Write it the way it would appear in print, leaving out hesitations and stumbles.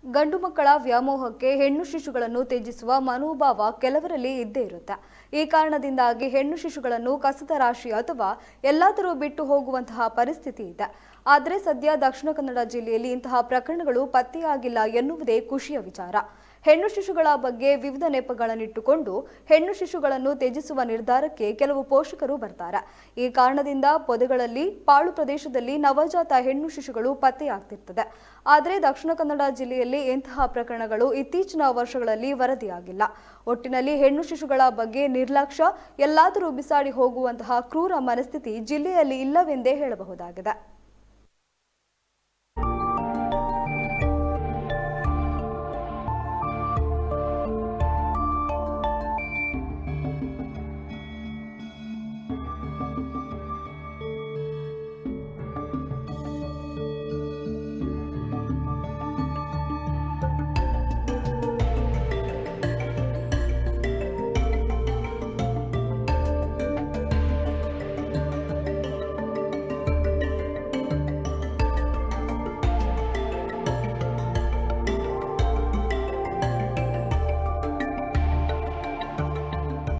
ಗಂಡು ಮಕ್ಕಳ ವ್ಯಾಮೋಹಕ್ಕೆ ಹೆಣ್ಣು ಶಿಶುಗಳನ್ನು ತ್ಯಜಿಸುವ ಮನೋಭಾವ ಕೆಲವರಲ್ಲಿ ಇದ್ದೇ ಇರುತ್ತೆ. ಈ ಕಾರಣದಿಂದಾಗಿ ಹೆಣ್ಣು ಶಿಶುಗಳನ್ನು ಕಸದ ರಾಶಿ ಅಥವಾ ಎಲ್ಲಾದರೂ ಬಿಟ್ಟು ಹೋಗುವಂತಹ ಪರಿಸ್ಥಿತಿ ಇದೆ. ಆದರೆ ಸದ್ಯ ದಕ್ಷಿಣ ಕನ್ನಡ ಜಿಲ್ಲೆಯಲ್ಲಿ ಇಂತಹ ಪ್ರಕರಣಗಳು ಪತ್ತೆಯಾಗಿಲ್ಲ ಎನ್ನುವುದೇ ಖುಷಿಯ ವಿಚಾರ. ಹೆಣ್ಣು ಶಿಶುಗಳ ಬಗ್ಗೆ ವಿವಿಧ ನೆಪಗಳನ್ನಿಟ್ಟುಕೊಂಡು ಹೆಣ್ಣು ಶಿಶುಗಳನ್ನು ತ್ಯಜಿಸುವ ನಿರ್ಧಾರಕ್ಕೆ ಕೆಲವು ಪೋಷಕರು ಬರ್ತಾರೆ. ಈ ಕಾರಣದಿಂದ ಪೊದೆಗಳಲ್ಲಿ ಪಾಳು ಪ್ರದೇಶದಲ್ಲಿ ನವಜಾತ ಹೆಣ್ಣು ಶಿಶುಗಳು ಪತ್ತೆಯಾಗ್ತಿರ್ತದೆ. ಆದರೆ ದಕ್ಷಿಣ ಕನ್ನಡ ಜಿಲ್ಲೆಯಲ್ಲಿ ಇಂತಹ ಪ್ರಕರಣಗಳು ಇತ್ತೀಚಿನ ವರ್ಷಗಳಲ್ಲಿ ವರದಿಯಾಗಿಲ್ಲ. ಒಟ್ಟಿನಲ್ಲಿ ಹೆಣ್ಣು ಶಿಶುಗಳ ಬಗ್ಗೆ ನಿರ್ಲಕ್ಷ್ಯ, ಎಲ್ಲಾದರೂ ಬಿಸಾಡಿ ಹೋಗುವಂತಹ ಕ್ರೂರ ಮನಸ್ಥಿತಿ ಜಿಲ್ಲೆಯಲ್ಲಿ ಇಲ್ಲವೆಂದೇ ಹೇಳಬಹುದಾಗಿದೆ.